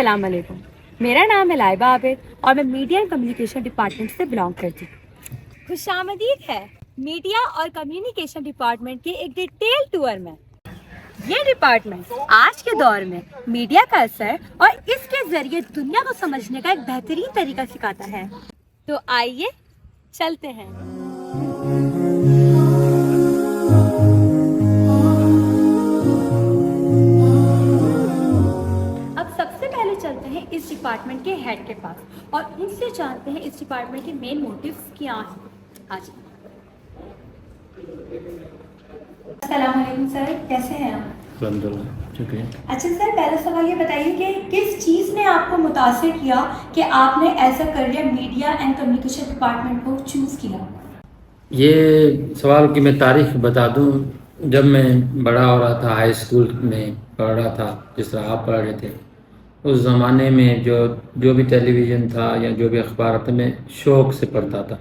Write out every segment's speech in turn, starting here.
السلام علیکم. میرا نام ہے لائبہ عابد اور میں میڈیا اینڈ کمیونیکیشن ڈپارٹمنٹ سے بلانگ کرتی ہوں. خوش آمدید ہے میڈیا اور کمیونیکیشن ڈپارٹمنٹ کے ایک ڈیٹیل ٹور میں. یہ ڈپارٹمنٹ آج کے دور میں میڈیا کا اثر اور اس کے ذریعے دنیا کو سمجھنے کا ایک بہترین طریقہ سکھاتا ہے. تو آئیے چلتے ہیں. اب سب سے پہلے چلتے ہیں اس ڈپارٹمنٹ کے ہیڈ کے پاس اور ان سے جانتے ہیں اس ڈپارٹمنٹ کے مین موٹیوز کیا ہیں. آج السلام علیکم سر، کیسے ہیں آپ؟ الحمد للہ شکریہ. اچھا سر، پہلا سوال یہ بتائیے کہ کس چیز نے آپ کو متاثر کیا کہ آپ نے ایسا career media and communication department کو چوز کیا؟ یہ سوال کی میں تاریخ بتا دوں. جب میں بڑا ہو رہا تھا، ہائی اسکول میں پڑھ رہا تھا، جس طرح آپ پڑھ رہے تھے، اس زمانے میں جو بھی ٹیلی ویژن تھا یا جو بھی اخبار تھا، میں شوق سے پڑھتا تھا.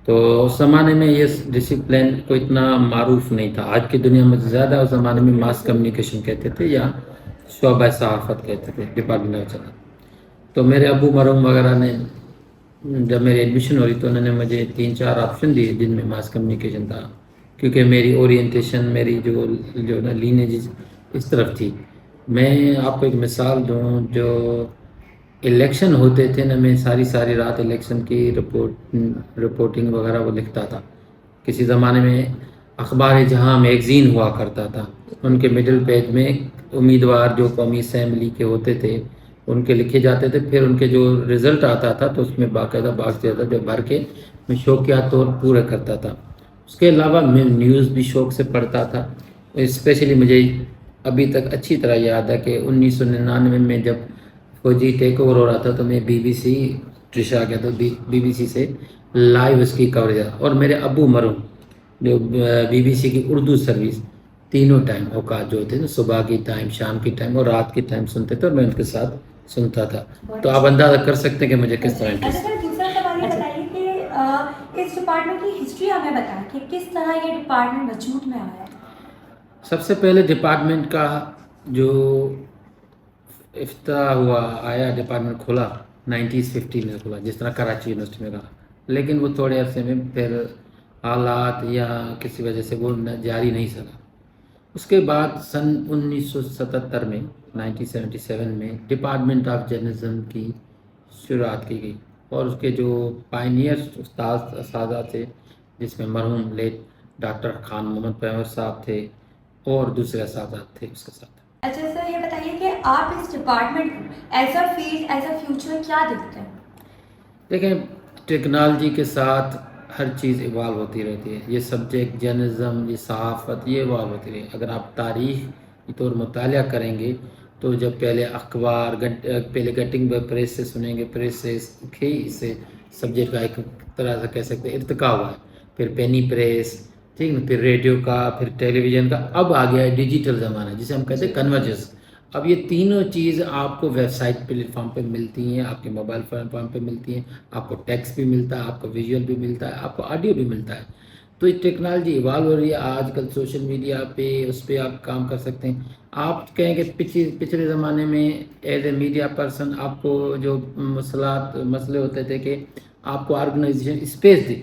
تو اس زمانے میں یہ ڈسپلن کو اتنا معروف نہیں تھا. آج کی دنیا میں زیادہ اس زمانے میں ماس کمیونیکیشن کہتے تھے یا شعبہ صحافت کہتے تھے، ڈپارٹمنٹ آف صحافت. تو میرے ابو مرحوم وغیرہ نے جب میری ایڈمیشن ہو رہی تو انہوں نے مجھے 3-4 آپشن دیے جن میں ماس کمیونیکیشن تھا، کیونکہ میری اورینٹیشن، میری جو نا لینیج اس طرف تھی. میں آپ کو ایک مثال دوں، جو الیکشن ہوتے تھے نا، میں ساری رات الیکشن کی رپورٹنگ وغیرہ وہ لکھتا تھا. کسی زمانے میں اخبار جہاں میگزین ہوا کرتا تھا، ان کے مڈل پیج میں امیدوار جو قومی اسمبلی کے ہوتے تھے ان کے لکھے جاتے تھے. پھر ان کے جو رزلٹ آتا تھا تو اس میں باقاعدہ باکس دیتا تھا جو بھر کے میں شوقیہ طور پورا کرتا تھا. اس کے علاوہ میں نیوز بھی شوق سے پڑھتا تھا. اسپیشلی مجھے ابھی تک اچھی طرح یاد ہے کہ 1999 میں جب فوجی ٹیک اوور ہو رہا تھا تو میں بی بی سی ٹرشا گیا تھا، بی بی سی سے لائیو اس کی کوریج. اور میرے ابو مرحوم جو بی بی سی کی اردو سروس تینوں ٹائم اوقات جو ہوتے تھے، صبح کی ٹائم، شام کی ٹائم اور رات کی ٹائم سنتے تھے، اور میں ان کے ساتھ سنتا تھا. تو آپ اندازہ کر سکتے ہیں کہ مجھے کس طرح انٹرسٹ. دوسرا سوال یہ بتائیے کہ اس ڈپارٹمنٹ کی ہسٹری ہمیں بتائیں کہ کس طرح یہ ڈپارٹمنٹ وجود میں آیا. سب سے پہلے ڈپارٹمنٹ کا جو افتتاح ہوا، آیا ڈپارٹمنٹ کھولا 1950 میں کھولا، جس طرح کراچی یونیورسٹی میں رہا. لیکن وہ تھوڑے عرصے میں پھر حالات یا کسی وجہ سے وہ جاری نہیں سکا. اس کے بعد سن 1977 میں 1977 میں ڈپارٹمنٹ آف جرنلزم کی شروعات کی گئی، اور اس کے جو پائنیئر استاد اساتذہ تھے، جس میں مرحوم لیٹ ڈاکٹر خان محمد پیمر صاحب تھے اور دوسرے اساتذہ تھے اس کے ساتھ. اچھا سر، یہ بتائیے کہ آپ اس ڈپارٹمنٹ کو as a field, as a future کیا دیکھتے ہیں؟ دیکھیں، ٹیکنالوجی کے ساتھ ہر چیز ایوالو ہوتی رہتی ہے. یہ سبجیکٹ جرنلزم، یہ صحافت، یہ ایوالو ہوتی رہی. اگر آپ تاریخ کی طور مطالعہ کریں گے تو جب پہلے اخبار پہلے گٹنگ پریس سے سنیں گے، پریس سے اسے سبجیکٹ کا ایک طرح سے کہہ سکتے ہیں ارتقاء ہوا ہے. پھر پینی پریس، ٹھیک نا، پھر ریڈیو کا، پھر ٹیلی ویژن کا. اب آ گیا ہے ڈیجیٹل زمانہ جسے ہم کہتے ہیں کنورجنس. اب یہ تینوں چیز آپ کو ویب سائٹ پلیٹ فارم پہ ملتی ہیں، آپ کے موبائل پلیٹ فارم پہ ملتی ہیں. آپ کو ٹیکسٹ بھی ملتا ہے، آپ کو ویژول بھی ملتا ہے، آپ کو آڈیو بھی ملتا ہے. تو یہ ٹیکنالوجی ایوالو ہو رہی ہے. آج کل سوشل میڈیا پہ اس پہ آپ کام کر سکتے ہیں. آپ کہیں کہ پچھلے زمانے میں ایز اے میڈیا پرسن آپ کو جو مسئلے ہوتے تھے کہ آپ کو آرگنائزیشن اسپیس دی.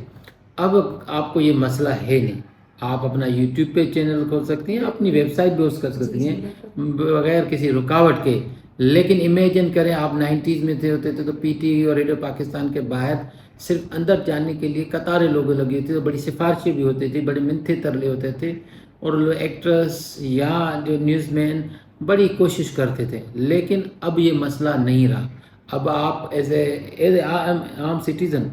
اب آپ کو یہ مسئلہ ہے نہیں. آپ اپنا یوٹیوب پہ چینل کھول سکتی ہیں، اپنی ویب سائٹ بھی کر سکتی ہیں بغیر کسی رکاوٹ کے. لیکن امیجن کریں آپ 90s میں ہوتے تھے تو پی ٹی وی اور ریڈیو پاکستان کے باہر صرف اندر جانے کے لیے قطاریں لوگوں لگی ہوتی تھی، بڑی سفارشیں بھی ہوتی تھی، بڑے منتھے ترلے ہوتے تھے، اور ایکٹرس یا جو نیوز مین بڑی کوشش کرتے تھے. لیکن اب یہ مسئلہ نہیں رہا. اب آپ ایز اے عام سٹیزن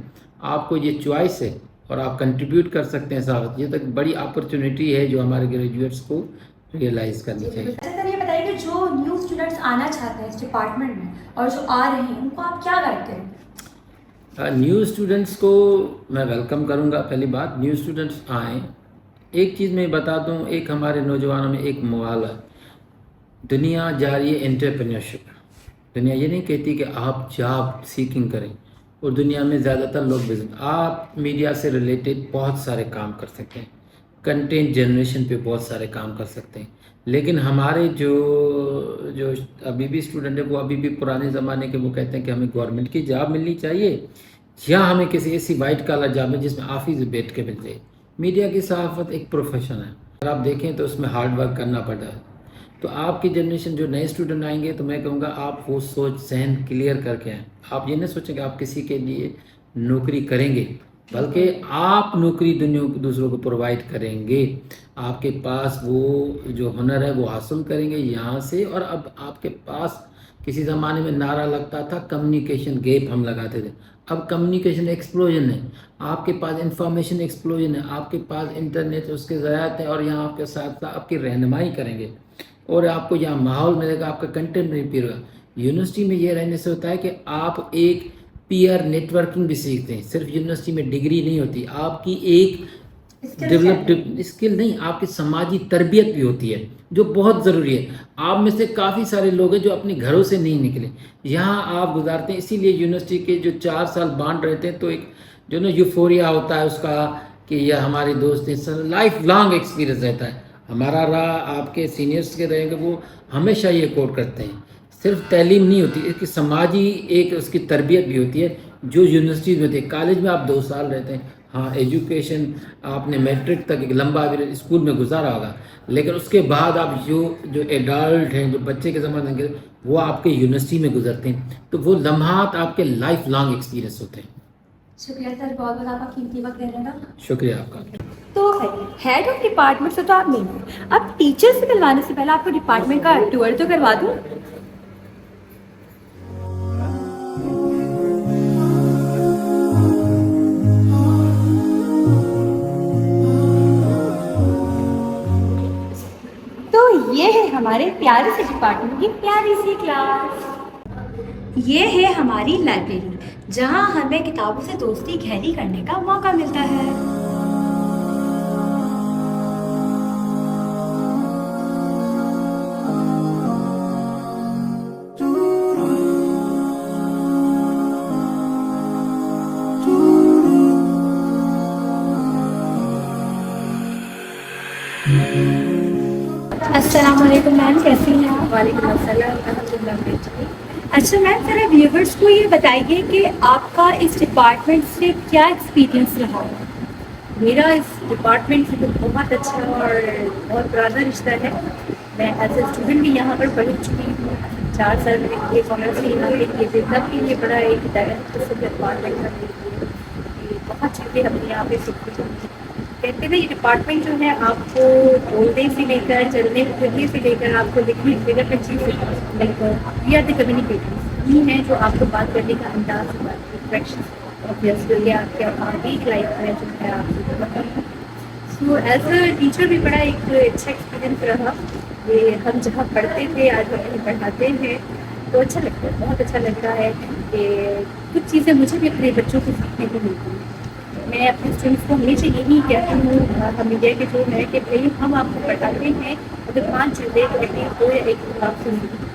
آپ کو یہ چوائس ہے اور آپ کنٹریبیوٹ کر سکتے ہیں. صاحب، یہ تک بڑی اپرچونیٹی ہے جو ہمارے گریجویٹس کو ریئلائز کرنی چاہیے. اچھا سر، یہ بتائیے کہ جو نیو اسٹوڈنٹس آنا چاہتے ہیں اس ڈپارٹمنٹ میں اور جو آ رہے ہیں ان کو آپ کیا کرتے ہیں؟ نیو اسٹوڈنٹس کو میں ویلکم کروں گا. پہلی بات، نیو اسٹوڈنٹس آئیں. ایک چیز میں بتا دوں، ایک ہمارے نوجوانوں میں ایک موال ہے. دنیا جا رہی ہے انٹرپرینیورشپ. دنیا یہ نہیں کہتی کہ آپ جاب سیکنگ کریں، اور دنیا میں زیادہ تر لوگ بزنس. آپ میڈیا سے ریلیٹڈ بہت سارے کام کر سکتے ہیں، کنٹینٹ جنریشن پہ بہت سارے کام کر سکتے ہیں. لیکن ہمارے جو جو ابھی بھی اسٹوڈنٹ ہیں وہ ابھی بھی پرانے زمانے کے وہ کہتے ہیں کہ ہمیں گورنمنٹ کی جاب ملنی چاہیے یا ہمیں کسی ایسی وائٹ کالر جاب میں جس میں آفس بیٹھ کے مل جائے. میڈیا کی صحافت ایک پروفیشن ہے, اگر آپ دیکھیں تو اس میں ہارڈ ورک کرنا پڑتا ہے. تو آپ کی جنریشن جو نئے اسٹوڈنٹ آئیں گے تو میں کہوں گا آپ وہ سوچ ذہن کلیئر کر کے آئیں. آپ یہ نہ سوچیں کہ آپ کسی کے لیے نوکری کریں گے, بلکہ آپ نوکری دوسروں کو پرووائڈ کریں گے. آپ کے پاس وہ جو ہنر ہے وہ حاصل کریں گے یہاں سے. اور اب آپ کے پاس کسی زمانے میں نعرہ لگتا تھا کمیونیکیشن گیپ, ہم لگاتے تھے. اب کمیونیکیشن ایکسپلوژن ہے, آپ کے پاس انفارمیشن ایکسپلوژن ہے, آپ کے پاس انٹرنیٹ اس کے ذرائع ہیں, اور یہاں آپ کے ساتھ ساتھ آپ کی رہنمائی کریں گے اور آپ کو یہاں ماحول ملے گا, آپ کا کنٹینٹ نہیں پی ہوگا. یونیورسٹی میں یہ رہنے سے ہوتا ہے کہ آپ ایک پیئر نیٹ ورکنگ بھی سیکھتے ہیں. صرف یونیورسٹی میں ڈگری نہیں ہوتی, آپ کی ایک ڈیولپڈ اسکل نہیں, آپ کی سماجی تربیت بھی ہوتی ہے جو بہت ضروری ہے. آپ میں سے کافی سارے لوگ ہیں جو اپنے گھروں سے نہیں نکلے, یہاں آپ گزارتے ہیں. اسی لیے یونیورسٹی کے جو 4 سال بانڈ رہتے ہیں تو ایک جو نا یوفوریا ہوتا ہے اس کا کہ یہ ہمارے دوست ہیں, لائف لانگ ایکسپیرینس رہتا ہے. ہمارا راہ آپ کے سینئرس کے رہیں گے وہ ہمیشہ یہ کوٹ کرتے ہیں صرف تعلیم نہیں ہوتی, اس کی سماجی ایک اس کی تربیت بھی ہوتی ہے جو یونیورسٹیز میں ہوتی ہے. کالج میں آپ 2 سال رہتے ہیں, ہاں ایجوکیشن آپ نے میٹرک تک ایک لمبا اسکول میں گزارا ہوگا, لیکن اس کے بعد آپ جو ایڈالٹ ہیں, جو بچے کے زمانے کے وہ آپ کے یونیورسٹی میں گزرتے ہیں, تو وہ لمحات آپ کے لائف لانگ ایکسپیرینس ہوتے ہیں. شکریہ سر, بہت بہت آپ کا قیمتی وقت دینے کا. شکریہ آپ کا. تو ہیڈ آف ڈپارٹمنٹ سے تو آپ نہیں ہیں, اب ٹیچر سے ملوانے سے پہلے آپ کو ڈپارٹمنٹ کا ٹور تو کروا دوں. تو یہ ہے ہمارے پیارے سے ڈپارٹمنٹ کی پیاری سی کلاس. یہ ہے ہماری لائبریری جہاں ہمیں کتابوں سے دوستی گہری کرنے کا موقع ملتا ہے. السلام علیکم میم, کیسی ہیں آپ؟ وعلیکم السلام الحمد للہ. اچھا میم, ذرا ویورس کو یہ بتائیے کہ آپ کا اس ڈپارٹمنٹ سے کیا ایکسپیرینس رہا ہے؟ میرا اس ڈپارٹمنٹ سے تو بہت اچھا اور بہت پرانا رشتہ ہے. میں ایز اے اسٹوڈنٹ بھی یہاں پر پڑھ چکی ہوں. 4 سال میں نے کامرس سے یہاں پہ کیے تھے, تب بھی یہ بڑا ایک ڈائریکٹ ڈپارٹمنٹ کا بہت چیزیں ہم نے یہاں پہ سیکھی. کہتے ہیں یہ ڈپارٹمنٹ جو ہے آپ کو بولنے سے لے کر چلنے پھرنے سے لے کر آپ کو لکھنے فگر ہر چیز سے لے کر وی آر دی کمیونیکیٹرز. ہم ہیں جو آپ کو بات کرنے کا انداز انٹریکشن یا آپ کے آگے لائف میں جو ہے آپ کو بتائیں. سو ایز اے ٹیچر بھی بڑا ایک اچھا ایکسپیرینس رہا. یہ ہم جہاں پڑھتے تھے آج ہم کہیں پڑھاتے ہیں تو اچھا لگتا ہے, بہت اچھا لگتا ہے کہ کچھ چیزیں مجھے بھی اپنے بچوں کو سیکھنے کو ملتی ہیں. میں اپنے اسٹوڈنٹس کو ہمیشہ یہی کہتی ہوں, ہم میڈیا کے جو ہے کہ بھائی ہم آپ کو پڑھاتے ہیں اگر 5 چیزیں تو ایٹ لیسٹ 2 یا 1 کتاب سنیں.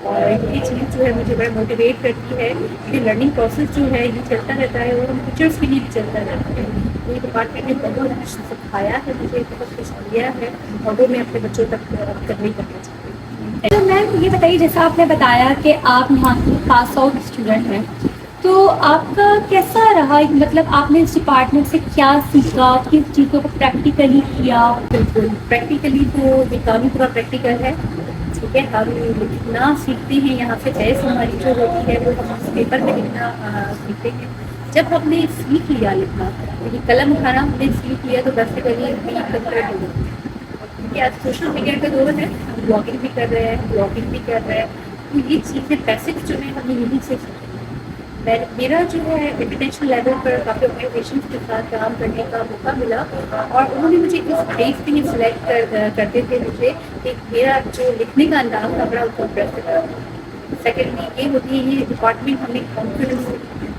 اور یہ چیز جو ہے مجھے بڑا موٹیویٹ کرتی ہے کہ لرننگ پروسیس جو ہے یہ چلتا رہتا ہے اور ہم ٹیچرس کے لیے بھی چلتا رہتا ہے. یہ ڈپارٹمنٹ نے بہت کچھ سکھایا ہے, مجھے بہت کچھ دیا ہے اور وہ میں اپنے بچوں تک کنوے کرنا چاہتی ہوں. تو میم یہ بتائیے, جیسا آپ نے بتایا کہ آپ یہاں کی پاس آؤٹ اسٹوڈنٹ ہیں, تو آپ کا کیسا رہا, مطلب آپ نے اس ڈپارٹمنٹ سے کیا سیکھا, کس چیزوں کو پریکٹیکلی کیا؟ بالکل پریکٹیکلی تو یہ کام پورا پریکٹیکل ہے. ٹھیک ہے, ہم لکھنا سیکھتے ہیں یہاں سے. بحث ہماری جو ہوتی ہے وہ ہم اس پیپر میں لکھنا سیکھتے ہیں. جب ہم نے سیکھ لیا لکھنا, یہ قلم اٹھانا ہم نے سیکھ لیا تو بیسیکلی کنورٹ ہو گیا. کیونکہ آج سوشل میڈیا کا دور ہے, ہم بلاگنگ بھی کر رہے ہیں, بلاگنگ بھی کر رہے ہیں, تو یہ چیزیں بیسک جو ہے ہمیں یہیں سے سیکھیں. میرا جو ہے انٹرنیشنل لیول پر کافی آرگنائزیشنس کے ساتھ کام کرنے کا موقع ملا اور انہوں نے مجھے اس بیس پہ ہی سلیکٹ کرتے تھے مجھے کہ میرا جو لکھنے کا انداز تھا بڑا اس کو امپریس کرتا. سیکنڈلی یہ ہوتی ہے یہ ڈپارٹمنٹ ہمیں کانفیڈنس دیتی ہے,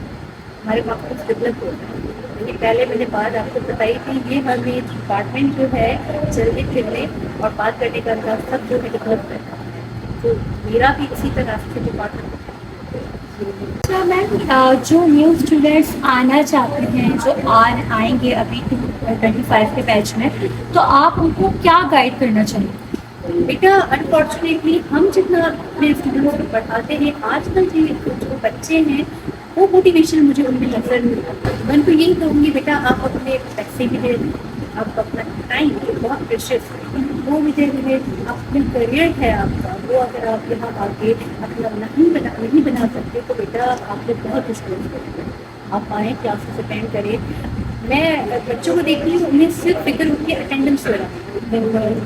ہمارے کانفیڈنس ڈیولپ ہوتا ہے. لیکن پہلے میں نے بات آپ کو بتائی تھی, یہ ہمیں ڈپارٹمنٹ جو ہے چلنے پھرنے اور بات کرنے کا انداز سب جو ہے ڈیولپ کرتا ہے. تو میرا بھی اسی طرح سے ڈپارٹمنٹ. اچھا میم, جو نیو اسٹوڈنٹس آنا چاہتے ہیں, جو آئیں گے ابھی 2025 کے بیچ میں, تو آپ ان کو کیا گائیڈ کرنا چاہیں گے؟ बेटा अनफॉर्चुनेटली हम जितना अपने स्टूडेंट्स को पढ़ाते हैं आजकल जो बच्चे हैं वो मोटिवेशन मुझे उनमें नजर नहीं आता। मैं उनको यही कहूँगी बेटा आप अपने पैसे भी दे दें, आप अपना टाइम बहुत प्रेशियस वो भी दे देंगे, अपना करियर है आपका वो अगर आप यहाँ आके अपना नहीं बना सकते तो बेटा आप लोग बहुत मुश्किल करेंगे। आप आएँ क्लासेस अटेंड करें। मैं बच्चों को देखती हूँ उन्हें सिर्फ फिक्र उनकी अटेंडेंस पर है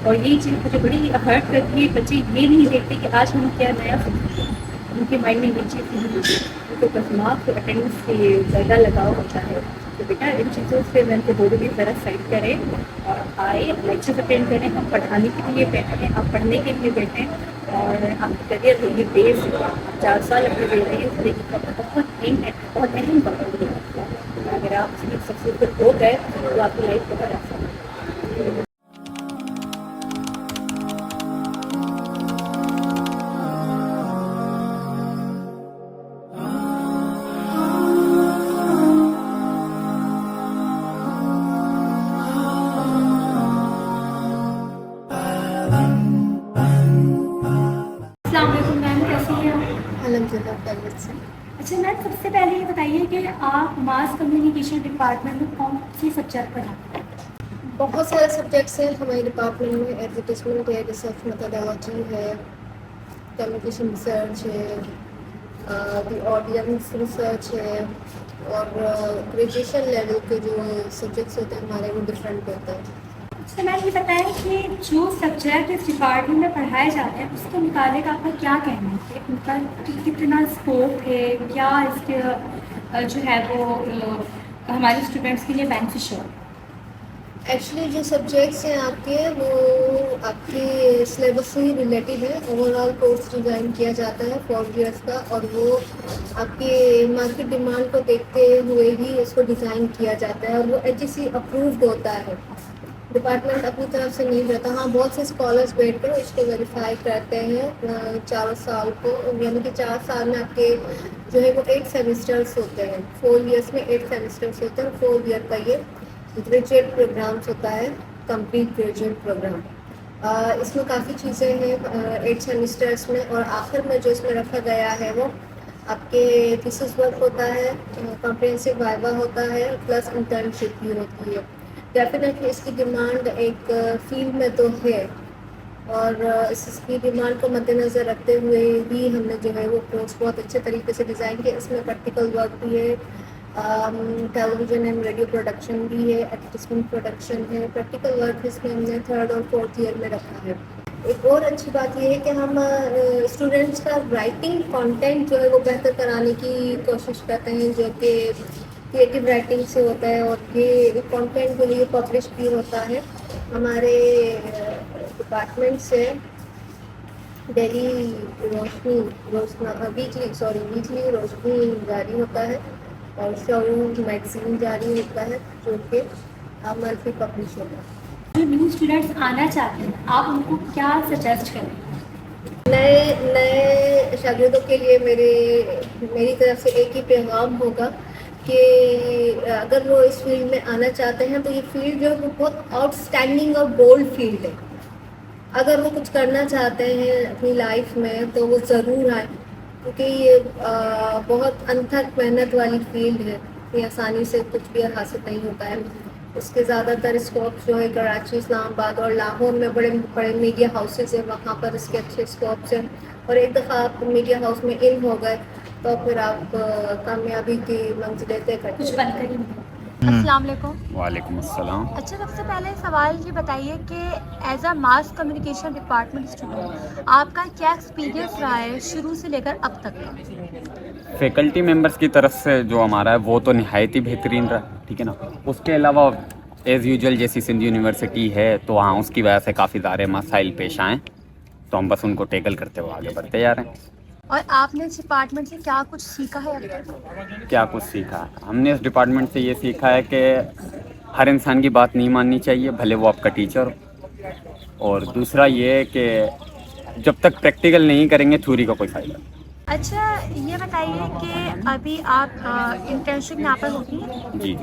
और यही चीज़ मुझे बड़ी हर्ट करती है। बच्चे ये नहीं देखते कि आज हम क्या नया सीखते हैं, उनके माइंड में ये चीज़ नहीं होती, उनको बस मार्क्स और अटेंडेंस से ज़्यादा लगाव होता है। तो बेटा इन चीज़ों से मैं उनको बोलूँगी ज़रा साइड करें और आए लेक्चर्स अटेंड करें। हम पढ़ाने के लिए बैठे हैं, आप पढ़ने के लिए बैठे हैं और आपका करियर होगी बेस 4 साल अपने दे रहे हैं, जिंदगी का बहुत अहम वक्त है। अगर आप इसमें सक्सेसफुल हो गए तो आपकी लाइफ बहुत आसान है। अस्सलाम वालेकुम मैम, कैसी हैं आप? अलहमदिल्ला खैरियत से। अच्छा मैम, सबसे पहले ये बताइए कि आप मास कम्युनिकेशन डिपार्टमेंट में कौन सी सब्जेक्ट पढ़ाते हैं? बहुत सारे सब्जेक्ट्स हैं हमारे डिपार्टमेंट में। एडवर्टीजमेंट है, रिसर्च मेथोडोलॉजी है, कम्युनिकेशन रिसर्च है, दी ऑडियंस रिसर्च है और ग्रेजुएशन लेवल के जो सब्जेक्ट्स होते हैं हमारे वो डिफरेंट होते हैं। अच्छा मैम, ये बताएं कि जो सब्जेक्ट इस डिपार्टमेंट में पढ़ाए जाते हैं उसके मुताबिक आपका क्या कहना है? उनका कितना स्कोप है, क्या इसके जो है वो हमारे स्टूडेंट्स के लिए बेनिफिशियल? एक्चुअली जो सब्जेक्ट्स हैं आपके वो आपके सिलेबस से ही रिलेटेड है। ओवरऑल कोर्स डिज़ाइन किया जाता है 4 ईयर्स का और वो आपके मार्केट डिमांड को देखते हुए ही इसको डिज़ाइन किया जाता है और वो HEC अप्रूव्ड होता है। डिपार्टमेंट अपनी तरफ से नहीं करता। हाँ, बहुत से स्कॉलर्स बैठ कर उसको वेरीफाई करते हैं 4 साल को, यानी कि 4 साल में आपके जो है वो 8 सेमेस्टर्स होते हैं। 4 ईयर्स में 8 सेमेस्टर्स होते हैं। 4 ईयर का ये ग्रेजुएट प्रोग्राम्स होता है, कंप्लीट ग्रेजुएट प्रोग्राम। इसमें काफ़ी चीज़ें हैं 8 सेमेस्टर्स में और आखिर में जो इसमें रखा गया है वो आपके थीसिस वर्क होता है, कॉम्प्रिहेंसिव वाइवा होता है, प्लस इंटर्नशिप भी होती है। डेफिनेटली इसकी डिमांड एक फील्ड में तो है और इसकी डिमांड को मद्देनज़र रखते हुए ही हमने जो है वो कोर्स बहुत अच्छे तरीके से डिज़ाइन किया। इसमें प्रैक्टिकल वर्क भी है, टेलीविज़न एंड रेडियो प्रोडक्शन भी है, एडवर्टीजमेंट प्रोडक्शन है। प्रैक्टिकल वर्क इसमें हमने 3rd और 4th ईयर में रखा है। एक और अच्छी बात यह है कि हम स्टूडेंट्स का राइटिंग कंटेंट जो है वो बेहतर कराने की कोशिश करते हैं, जो कि क्रिएटिव राइटिंग से होता है और ये कंटेंट जो है ये पब्लिश भी होता है। हमारे डिपार्टमेंट से डेली वीकली रोशनी जारी होता है और शरूर मैगजीन जारी होता है जो कि मंथली पब्लिश होता है। जो न्यू स्टूडेंट्स आना चाहते हैं आप उनको क्या सजेस्ट करें? नए शागिर्दों के लिए मेरी तरफ से एक ही पैगाम होगा कि अगर वो इस फील्ड में आना चाहते हैं तो ये फील्ड जो है वो बहुत आउटस्टैंडिंग और बोल्ड फील्ड है। अगर वो कुछ करना चाहते हैं अपनी लाइफ में तो वो ज़रूर आए, क्योंकि ये बहुत अनथक मेहनत वाली फील्ड है। ये आसानी से कुछ भी हासिल नहीं होता है। इसके ज़्यादातर स्कोप जो है कराची, इस्लामाबाद और लाहौर में बड़े बड़े मीडिया हाउसेस हैं, वहाँ पर इसके अच्छे स्कोप्स हैं और एक दफ़ा आप मीडिया हाउस में इन हो गए तो फिर आप कामयाबी की मंजिलें तय करते कुछ हैं। बनकर ही। अस्सलाम वालेकुम। वालेकुम अस्सलाम। अच्छा, सबसे पहले सवाल ये बताइए कि as a mass communication department student आपका क्या एक्सपीरियंस रहा है शुरू से लेकर अब तक का? फैकल्टी मेंबर्स की तरफ से जो हमारा है वो तो निहायत ही बेहतरीन रहा, ठीक है ना। उसके अलावा एज़ यूजुअल जैसी सिंध यूनिवर्सिटी है तो वहाँ उसकी वजह से काफ़ी सारे मसाइल पेश आए, तो हम बस उनको टैकल करते हुए आगे बढ़ते जा रहे हैं। और आपने इस डिपार्टमेंट से क्या कुछ सीखा है अब तक? क्या कुछ सीखा है हमने इस डिपार्टमेंट से? ये सीखा है कि हर इंसान की बात नहीं माननी चाहिए, भले वो आपका टीचर हो। और दूसरा ये है कि जब तक प्रैक्टिकल नहीं करेंगे थ्योरी का कोई फ़ायदा नहीं। अच्छा, ये बताइए कि अभी आप इंटर्नशिप यहाँ पर होती है? जी।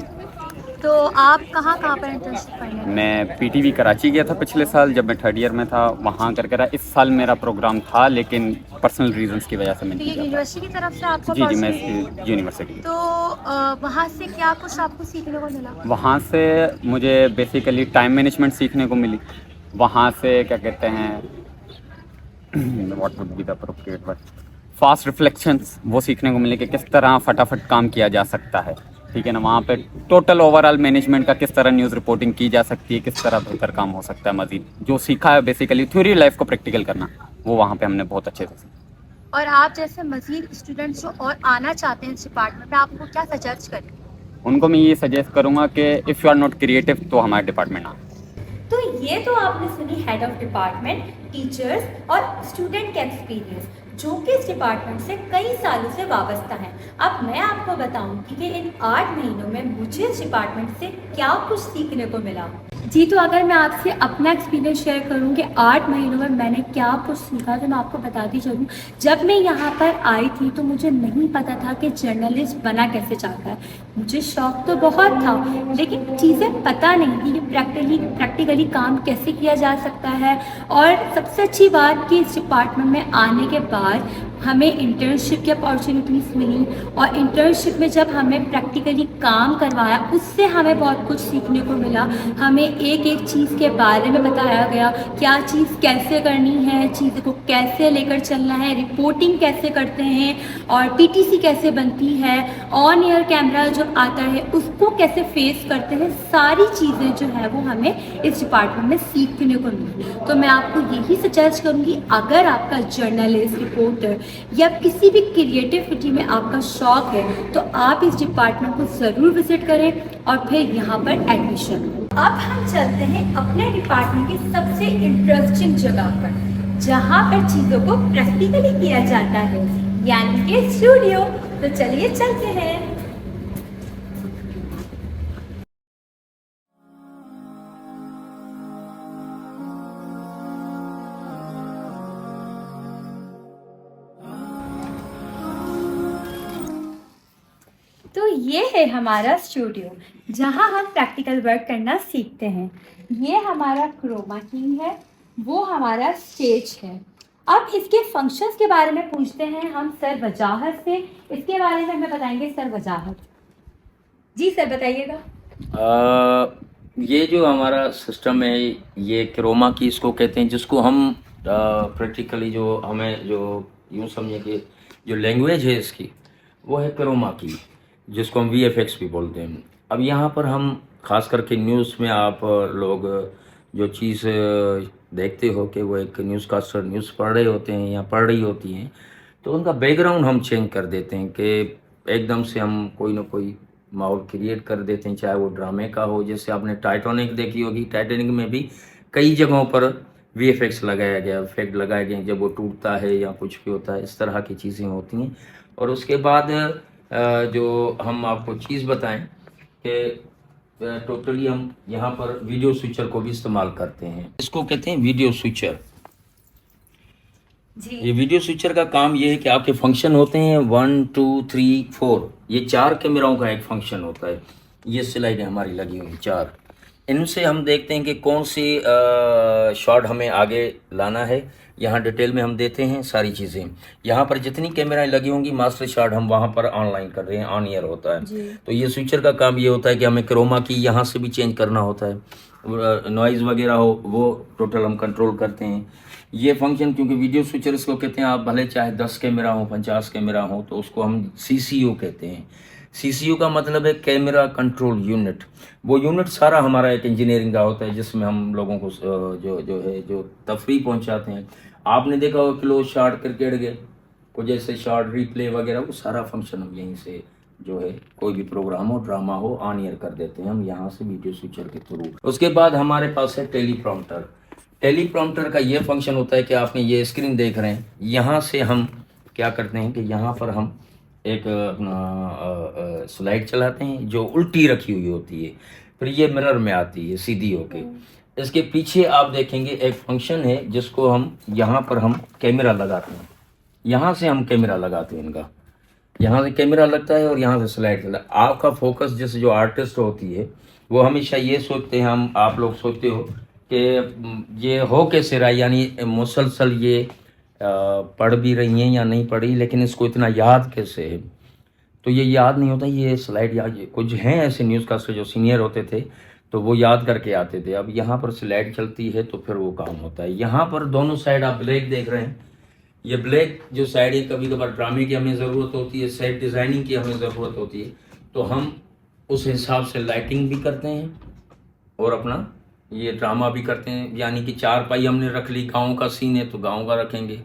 तो आप कहाँ कहाँ पर इंटर्नशिप करने गए? मैं PTV कराची गया था पिछले साल जब मैं 3rd ईयर में था, वहाँ कर करा। इस साल मेरा प्रोग्राम था लेकिन पर्सनल रीजंस की वजह से मैं तो नहीं ये जा पाया। यूनिवर्सिटी की तरफ से आपको जी मैं अपॉर्चुनिटी? यूनिवर्सिटी। तो वहाँ से क्या कुछ आपको सीखने को मिला? वहाँ से मुझे बेसिकली टाइम मैनेजमेंट सीखने को मिली। वहाँ से क्या कहते हैं what would be the appropriate word, fast reflections वो सीखने को मिले कि किस तरह फटाफट काम किया जा सकता है, ठीक है ना। वहाँ पे टोटल ओवरऑल मैनेजमेंट का किस तरह न्यूज़ रिपोर्टिंग की जा सकती है, किस तरह बेहतर काम हो सकता है। मजीद जो सीखा है बेसिकली थ्योरी लाइफ को प्रैक्टिकल करना, वो वहाँ पे हमने बहुत अच्छे से सीखा। और आप जैसे मज़ीद स्टूडेंट्स जो और आना चाहते हैं इस डिपार्टमेंट में, आपको क्या सजेस्ट करें? उनको मैं ये सजेस्ट करूँगा कि if you are not creative तो हमारे डिपार्टमेंट आए। तो ये तो आपने सुनी हेड ऑफ डिपार्टमेंट, टीचर्स और स्टूडेंट के एक्सपीरियंस जो कि इस डिपार्टमेंट से कई सालों से वाबस्ता हैं। अब मैं आपको बताऊंगी कि इन 8 महीनों में मुझे इस डिपार्टमेंट से क्या कुछ सीखने को मिला। जी, तो अगर मैं आपसे अपना एक्सपीरियंस शेयर करूं कि 8 महीनों में मैंने क्या कुछ सीखा, तो मैं आपको बताती चलूं। जब मैं यहाँ पर आई थी तो मुझे नहीं पता था कि जर्नलिस्ट बना कैसे जाता है। मुझे शौक तो बहुत था लेकिन चीज़ें पता नहीं थी कि प्रैक्टिकली काम कैसे किया जा सकता है। और सबसे अच्छी बात कि इस डिपार्टमेंट में आने के बाद हमें इंटर्नशिप की अपॉर्चुनिटीज़ मिली और इंटर्नशिप में जब हमें प्रैक्टिकली काम करवाया उससे हमें बहुत कुछ सीखने को मिला। हमें एक एक चीज़ के बारे में बताया गया, क्या चीज़ कैसे करनी है, चीज़ों को कैसे लेकर चलना है, रिपोर्टिंग कैसे करते हैं और PTC कैसे बनती है, ऑन एयर कैमरा जो आता है उसको कैसे फेस करते हैं। सारी चीज़ें जो है वो हमें इस डिपार्टमेंट में सीखने को मिली। तो मैं आपको यही सजेस्ट करूँगी, अगर आपका जर्नलिस्ट, रिपोर्टर या किसी भी क्रिएटिविटी में आपका शौक है तो आप इस डिपार्टमेंट को ज़रूर विजिट करें और फिर यहाँ पर एडमिशन। अब हम चलते हैं अपने डिपार्टमेंट की सबसे इंटरेस्टिंग जगह पर जहाँ पर चीज़ों को प्रैक्टिकली किया जाता है, यानी कि स्टूडियो। तो चलिए चलते हैं। तो ये है हमारा स्टूडियो जहाँ हम प्रैक्टिकल वर्क करना सीखते हैं। ये हमारा क्रोमा की है, वो हमारा स्टेज है। अब इसके फंक्शंस के बारे में पूछते हैं हम सर वजाहत से। इसके बारे में हमें बताएंगे सर वजाहत। जी सर बताइएगा। ये जो हमारा सिस्टम है ये क्रोमा की इसको कहते हैं, जिसको हम प्रैक्टिकली जो हमें जो यूँ समझे कि जो लैंग्वेज है इसकी वो है क्रोमा की, जिसको हम VFX भी बोलते हैं। अब यहाँ पर हम ख़ास करके न्यूज़ में आप लोग जो चीज़ देखते हो कि वो एक न्यूज़ कास्टर न्यूज़ पढ़ रहे होते हैं या पढ़ रही होती हैं, तो उनका बैकग्राउंड हम चेंज कर देते हैं कि एकदम से हम कोई ना कोई माहौल क्रिएट कर देते हैं, चाहे वो ड्रामे का हो। जैसे आपने टाइटैनिक देखी होगी, टाइटैनिक में भी कई जगहों पर VFX लगाया गया, इफेक्ट लगाए गए जब वो टूटता है या कुछ भी होता है, इस तरह की चीज़ें होती हैं। और उसके बाद जो हम आपको चीज़ बताएं कि टोटली हम यहाँ पर वीडियो स्विचर को भी इस्तेमाल करते हैं। इसको कहते हैं वीडियो स्विचर। जी। ये वीडियो स्विचर का काम ये है कि आपके फंक्शन होते हैं 1 2 3 4, ये 4 कैमराओं का एक फंक्शन होता है। ये स्लाइडें हमारी लगी हुई 4, इनसे हम देखते हैं कि कौन सी शॉट हमें आगे लाना है। यहाँ डिटेल में हम देते हैं सारी चीज़ें। यहाँ पर जितनी कैमराएं लगी होंगी मास्टर शॉट हम वहाँ पर ऑनलाइन कर रहे हैं, ऑन ईयर होता है। तो ये स्विचर का काम ये होता है कि हमें क्रोमा की यहाँ से भी चेंज करना होता है, नॉइज़ वगैरह हो वो टोटल हम कंट्रोल करते हैं। ये फंक्शन क्योंकि वीडियो स्विचर इसको कहते हैं, आप भले चाहे 10 कैमरा हो 50 कैमरा हो तो उसको हम CCU कहते हैं। CCU का मतलब है कैमरा कंट्रोल यूनिट। वो यूनिट सारा हमारा एक इंजीनियरिंग का होता है जिसमें हम लोगों को जो तफरीह पहुंचाते हैं। आपने देखा होगा क्लोज शॉट, क्रिकेट के को जैसे शॉट रिप्ले वगैरह, वो सारा फंक्शन हम यहीं से जो है कोई भी प्रोग्राम हो, ड्रामा हो, ऑन ईयर कर देते हैं हम यहाँ से वीडियो स्विचर के थ्रू। उसके बाद हमारे पास है टेलीप्रॉम्प्टर। टेलीप्रॉम्प्टर का ये फंक्शन होता है कि आपने ये स्क्रीन देख रहे हैं, यहाँ से हम क्या करते हैं कि यहाँ पर हम एक अपना स्लाइड चलाते हैं जो उल्टी रखी हुई होती है, फिर ये मिरर में आती है सीधी होके। इसके पीछे आप देखेंगे एक फंक्शन है जिसको हम यहाँ पर हम कैमरा लगाते हैं, यहाँ से हम कैमरा लगाते हैं इनका, यहाँ से कैमरा लगता है और यहाँ से स्लाइड चलता है। आपका फोकस जैसे जो आर्टिस्ट होती है वो हमेशा ये सोचते हैं, हम आप लोग सोचते हो कि ये हो कैसे रहा है, यानी मुसलसल ये पढ़ भी रही हैं या नहीं पढ़ी, लेकिन इसको इतना याद कैसे है। तो ये याद नहीं होता, ये स्लाइड याद, कुछ हैं ऐसे न्यूज़ कास्टर जो सीनियर होते थे तो वो याद करके आते थे। अब यहाँ पर स्लाइड चलती है तो फिर वो काम होता है। यहाँ पर दोनों साइड आप ब्लैक देख रहे हैं, ये ब्लैक जो साइड है, कभी कभार ड्रामे की हमें ज़रूरत होती है, सेट डिज़ाइनिंग की हमें ज़रूरत होती है, तो हम उस हिसाब से लाइटिंग भी करते हैं और अपना ये ड्रामा भी करते हैं। यानी कि 4 पाई हमने रख ली, गांव का सीन है तो गांव का रखेंगे,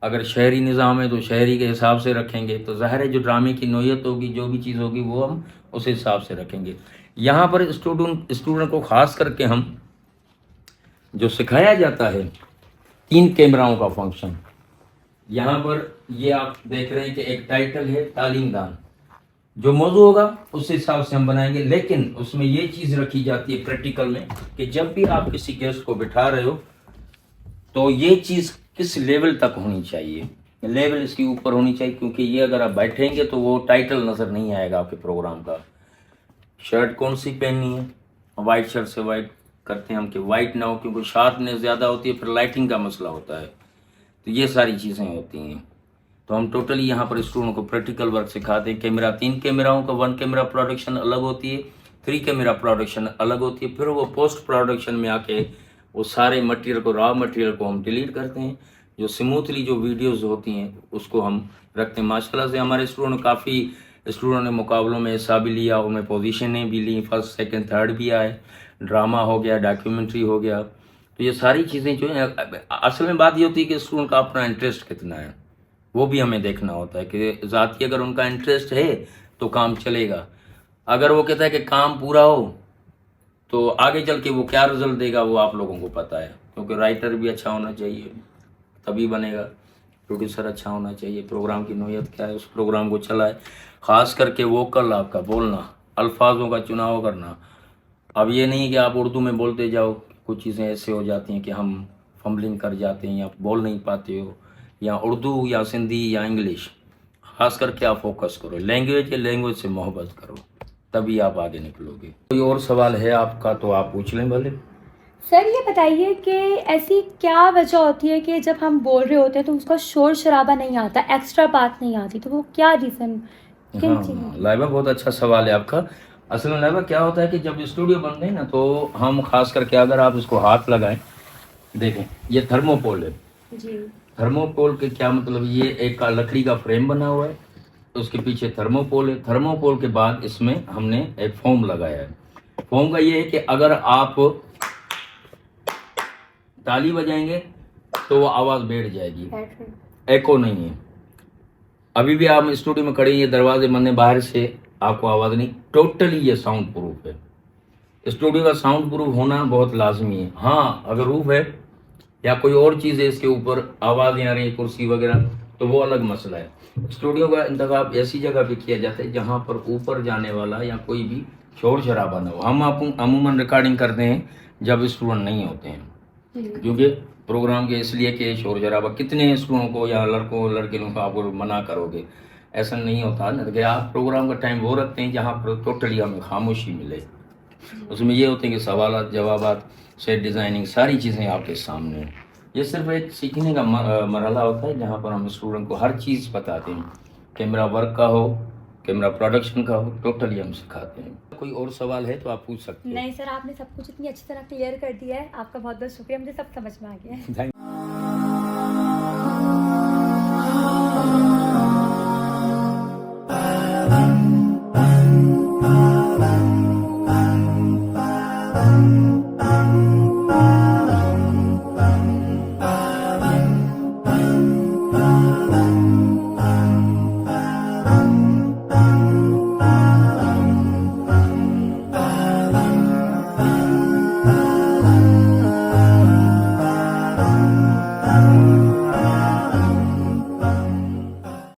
अगर शहरी निज़ाम है तो शहरी के हिसाब से रखेंगे। तो ज़ाहिर है जो ड्रामे की नोयत होगी, जो भी चीज़ होगी वो हम उस हिसाब से रखेंगे। यहाँ पर स्टूडेंट को ख़ास करके हम जो सिखाया जाता है 3 कैमराओं का फंक्शन। यहाँ पर ये आप देख रहे हैं कि एक टाइटल है तालीमदान, जो मौजू होगा उस हिसाब से हम बनाएंगे, लेकिन उसमें ये चीज़ रखी जाती है प्रैक्टिकल में कि जब भी आप किसी गेस्ट को बिठा रहे हो तो ये चीज़ किस लेवल तक होनी चाहिए, लेवल इसके ऊपर होनी चाहिए, क्योंकि ये अगर आप बैठेंगे तो वो टाइटल नज़र नहीं आएगा आपके प्रोग्राम का। शर्ट कौन सी पहननी है, वाइट शर्ट से वाइट करते हैं हम कि वाइट ना हो, क्योंकि शार्पनेस ज़्यादा होती है, फिर लाइटिंग का मसला होता है। तो ये सारी चीज़ें होती हैं। तो हम टोटली यहाँ पर स्टूडेंट को प्रैक्टिकल वर्क सिखाते हैं। कैमरा 3 कैमराओं का 1 कैमरा प्रोडक्शन अलग होती है, 3 कैमरा प्रोडक्शन अलग होती है, फिर वो पोस्ट प्रोडक्शन में आके वो सारे मटेरियल को, रॉ मटेरियल को हम डिलीट करते हैं। जो स्मूथली जो वीडियोस होती हैं उसको हम रखते हैं। माशाल्लाह से हमारे स्टूडेंट, काफ़ी स्टूडेंट ने मुकाबलों में हिस्सा भी लिया, उनमें पोजीशनें भी ली, 1st, 2nd, 3rd भी आए, ड्रामा हो गया, डॉक्यूमेंट्री हो गया। तो ये सारी चीज़ें जो है, असल में बात ये होती है कि स्टूडेंट का अपना इंटरेस्ट कितना है, वो भी हमें देखना होता है कि ज़ाती अगर उनका इंटरेस्ट है तो काम चलेगा। अगर वो कहता है कि काम पूरा हो तो आगे चल के वो क्या रिजल्ट देगा वो आप लोगों को पता है, क्योंकि राइटर भी अच्छा होना चाहिए तभी बनेगा, प्रोड्यूसर अच्छा होना चाहिए, प्रोग्राम की नोयत क्या है, उस प्रोग्राम को चलाए। ख़ास करके वोकल आपका बोलना, अल्फाजों का चुनाव करना। अब ये नहीं कि आप उर्दू में बोलते जाओ, कुछ चीज़ें ऐसे हो जाती हैं कि हम फंबलिंग कर जाते हैं या बोल नहीं पाते हो, या उर्दू या सिंधी या इंग्लिश। ख़ास करके आप फोकस करो, लैंग्वेज से मोहब्बत करो, तभी आप आगे निकलोगे। कोई और सवाल है आपका तो आप पूछ लें भले। सर ये बताइए कि ऐसी क्या वजह होती है कि जब हम बोल रहे होते हैं तो उसका शोर शराबा नहीं आता, एक्स्ट्रा बात नहीं आती, तो वो क्या रीज़न? हाँ लाइबा, बहुत अच्छा सवाल है आपका। असल में लाइबा क्या होता है कि जब स्टूडियो बनते हैं ना तो हम खास करके, अगर आप इसको हाथ लगाएं, देखें ये थर्मोपोल है जी। थर्मोपोल के क्या मतलब, ये एक लकड़ी का फ्रेम बना हुआ है, उसके पीछे थर्मोपोल है। थर्मोपोल के बाद इसमें हमने एक फोम लगाया है। फोम का ये है कि अगर आप ताली बजाएंगे तो वो आवाज़ बैठ जाएगी, एको नहीं है। अभी भी आप स्टूडियो में खड़े हैं, ये दरवाजे बंद हैं, बाहर से आपको आवाज़ नहीं, टोटली ये साउंड प्रूफ है। स्टूडियो का साउंड प्रूफ होना बहुत लाजमी है। हाँ अगर रूफ है या कोई और चीज़ है इसके ऊपर, आवाज़ आ रही है, कुर्सी वगैरह, तो वो अलग मसला है। स्टूडियो का इंतखाब ऐसी जगह पे किया जाता है जहाँ पर ऊपर जाने वाला या कोई भी शोर शराबा ना हो। हम अमूमन रिकॉर्डिंग करते हैं जब स्टूडेंट नहीं होते हैं, क्योंकि प्रोग्राम के इसलिए कि शोर शराबा, कितने स्टूडेंटों को या लड़कियों को आप मना करोगे, ऐसा नहीं होता ना कि आप प्रोग्राम का टाइम वो रखते हैं जहाँ पर टोटली हमें खामोशी मिले। उसमें ये होते हैं कि सवाल जवाबात, सेट डिज़ाइनिंग, सारी चीज़ें आपके सामने हैं। ये सिर्फ एक सीखने का मरहला होता है जहाँ पर हम स्टूडेंट को हर चीज़ बताते हैं, कैमरा वर्क का हो, कैमरा प्रोडक्शन का हो, टोटली हम सिखाते हैं। कोई और सवाल है तो आप पूछ सकते हैं। नहीं सर, आपने सब कुछ इतनी अच्छी तरह क्लियर कर दिया है, आपका बहुत बहुत शुक्रिया, मुझे सब समझ में आ गया है।